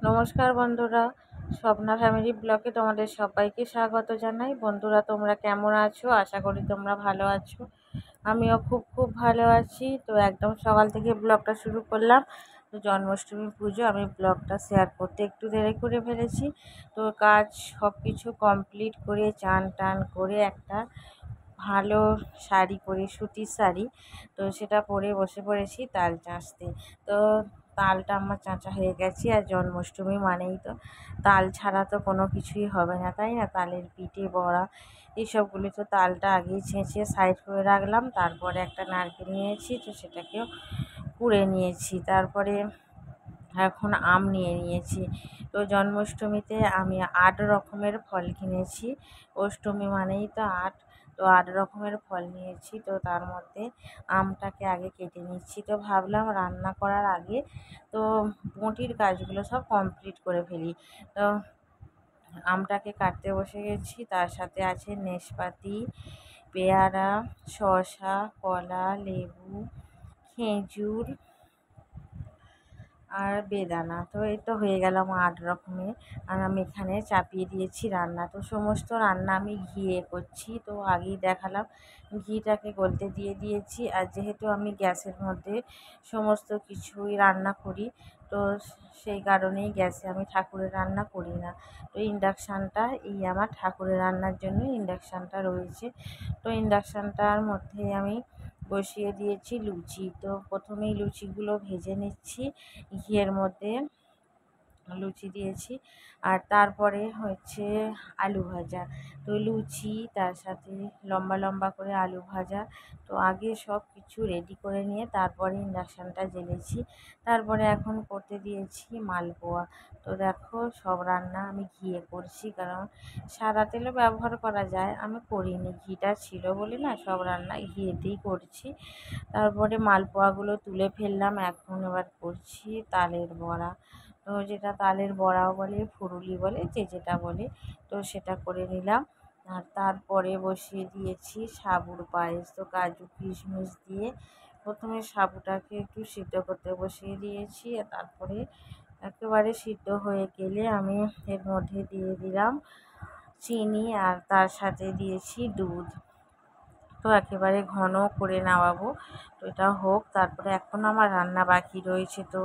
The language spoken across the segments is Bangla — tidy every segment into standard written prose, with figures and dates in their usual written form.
নমস্কার বন্ধুরা, স্বপ্না ফ্যামিলি ব্লগে তোমাদের সবাইকে স্বাগত জানাই। বন্ধুরা, তোমরা কেমন আছো? আশা করি তোমরা ভালো আছো। আমিও খুব ভালো আছি। তো একদম সকাল থেকে ব্লগটা শুরু করলাম। তো জন্মাষ্টমী পুজো আমি ব্লগটা শেয়ার করতে একটু দেরি করে ফেলেছি। তো কাজ সব কিছু কমপ্লিট করে চান টান করে একটা ভালো শাড়ি পরে, সুতির শাড়ি, তো সেটা পরে বসে পড়েছি তাল চাঁচতে। তো তালটা আমার চাঁচা হয়ে গেছে, আর জন্মাষ্টমী মানেই তো তাল ছাড়া তো কোনো কিছুই হবে না, তাই না? তালের পিঠে, বড়া, এইসবগুলো। তো তালটা আগেই ছেঁচে সাইড করে রাখলাম। তারপরে একটা নারকেল নিয়েছি, তো সেটাকেও কুড়ে নিয়েছি। তারপরে এখন আম নিয়ে নিয়েছি। তো জন্মাষ্টমীতে আমি 8 রকমের ফল কিনেছি। অষ্টমী মানেই তো 8। তো 8 রকমের ফল নিয়েছি। তো তার মধ্যে আমটাকে আগে কেটে নিচ্ছি। তো ভাবলাম রান্না করার আগে তো বটির কাজগুলো সব কমপ্লিট করে ফেলি। তো আমটাকে কাটতে বসে গেছি। তার সাথে আছে নেশপাতি, পেয়ারা, শসা, কলা, লেবু, খেজুর আর বেদানা। তো এই তো হয়ে গেল আমার 8 রকমের। আর আমি এখানে চাপিয়ে দিয়েছি রান্না। তো সমস্ত রান্না আমি ঘিয়ে করছি। তো আগেই দেখালাম, ঘিটাকে গলতে দিয়ে দিয়েছি। আর যেহেতু আমি গ্যাসের মধ্যে সমস্ত কিছুই রান্না করি, তো সেই কারণেই গ্যাসে আমি ঠাকুরের রান্না করি না। তো ইন্ডাকশানটা এই আমার ঠাকুরের রান্নার জন্য ইন্ডাকশানটা রয়েছে। তো ইন্ডাকশানটার মধ্যে আমি বসিয়ে দিয়েছি লুচি। তো প্রথমেই লুচিগুলো ভেজে নিচ্ছি ঘিয়ের মধ্যে। লুচি দিয়েছি। আর তারপরে হচ্ছে আলু ভাজা। তো লুচি, তার সাথে লম্বা করে আলু ভাজা। তো আগে সব কিছু রেডি করে নিয়ে তারপরে ইন্ডাকশানটা জ্বেলেছি। তারপরে এখন করতে দিয়েছি মালপোয়া। তো দেখো, সব রান্না আমি ঘিয়ে করছি, কারণ সাদা তেলও ব্যবহার করা যায়, আমি করিনি। ঘিটা ছিল বলে না, সব রান্না ঘিয়েতেই করছি। তারপরে মালপোয়াগুলো তুলে ফেললাম। এখন এবার করছি তালের বড়া। তো যেটা তালের বড়াও বলে, ফুরুলি বলে, যে যেটা বলে, তো সেটা করে নিলাম। আর তারপরে বসিয়ে দিয়েছি সাবুর পায়েস। তো কাজু কিশমিশ দিয়ে প্রথমে সাবুটাকে একটু সিদ্ধ করতে বসিয়ে দিয়েছি। আর তারপরে একেবারে সিদ্ধ হয়ে গেলে আমি এর মধ্যে দিয়ে দিলাম চিনি, আর তার সাথে দিয়েছি দুধ। তো একেবারে ঘন করে নামাবো। তো এটা হোক, তারপরে এখন আমার রান্না বাকি রয়েছে। তো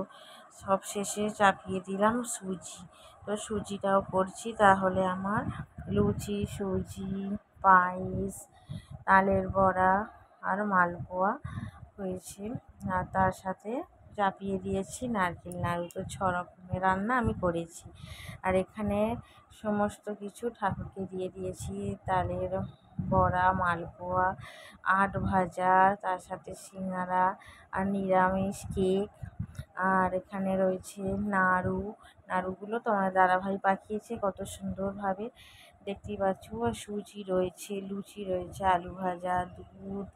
সব শেষে চাপিয়ে দিলাম সুজি। তো সুজিটাও করছি, তাহলে আমার লুচি, সুজি, পায়েস, তালের বড়া আর মালপোয়া হয়েছে। আর তার সাথে চাপিয়ে দিয়েছি নারকেল নাড়ু। তো 6 রকমের রান্না আমি করেছি। আর এখানে সমস্ত কিছু ঠাকুরকে দিয়ে দিয়েছি। তালের বড়া, মালপোয়া, আট ভাজা, তার সাথে সিঙ্গারা আর নিরামিষ কেক। আর এখানে রয়েছে নাড়ু। নাড়ুগুলো তোমার দাদাভাই পাঠিয়েছে কত সুন্দরভাবে, দেখতেই পাচ্ছ। আর সুজি রয়েছে, লুচি রয়েছে, আলু ভাজা, দুধ।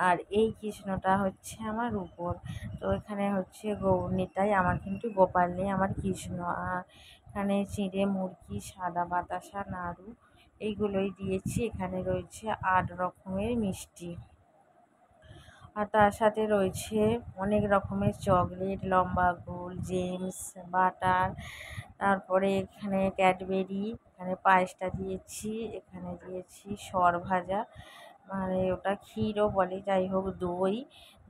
আর এই কৃষ্ণটা হচ্ছে আমার উপর। তো এখানে হচ্ছে গৌরনিতাই, আমার কিন্তু গোপাল নেই, আমার কৃষ্ণ। আর এখানে চিঁড়ে মুরগি, সাদা বাতাসা, নাড়ু, এইগুলোই দিয়েছি। এখানে রয়েছে 8 রকমের মিষ্টি। আর তার সাথে রয়েছে অনেক রকমের চকলেট, লম্বা গোল, জেমস, বাটার। তারপরে এখানে ক্যাডবেরি, এখানে পায়েসটা দিয়েছি, এখানে দিয়েছি সরভাজা, মানে ওটা ক্ষীরও বলে, যাই হোক, দই,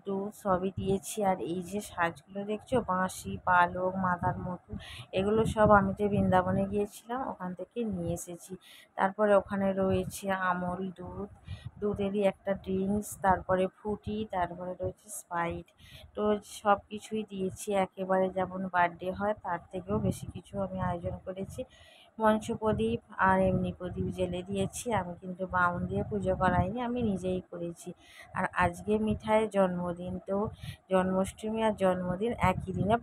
দুধ সবই দিয়েছি। আর এই যে সাজগুলো দেখছো, বাঁশি, পালক, মাথার মুকুট, এগুলো সব আমি যে বৃন্দাবনে গিয়েছিলাম ওখান থেকে নিয়ে এসেছি। তারপরে ওখানে রয়েছে আমল দুধ, দুধেরই একটা ড্রিঙ্কস, তারপরে ফ্রুটি, তারপরে রয়েছে স্প্রাইট। তো সব কিছুই দিয়েছি, একেবারে যেমন বার্থডে হয় তার থেকেও বেশি কিছু আমি আয়োজন করেছি। পঞ্চপ্রদীপ আর এমনি প্রদীপ জ্বেলে দিয়েছি। আমি কিন্তু বাউন দিয়ে পুজো করাইনি, আমি নিজেই করেছি। আর আজকে মিঠাইয়ের জন্মদিন। তো জন্মাষ্টমী আর জন্মদিন একই দিনে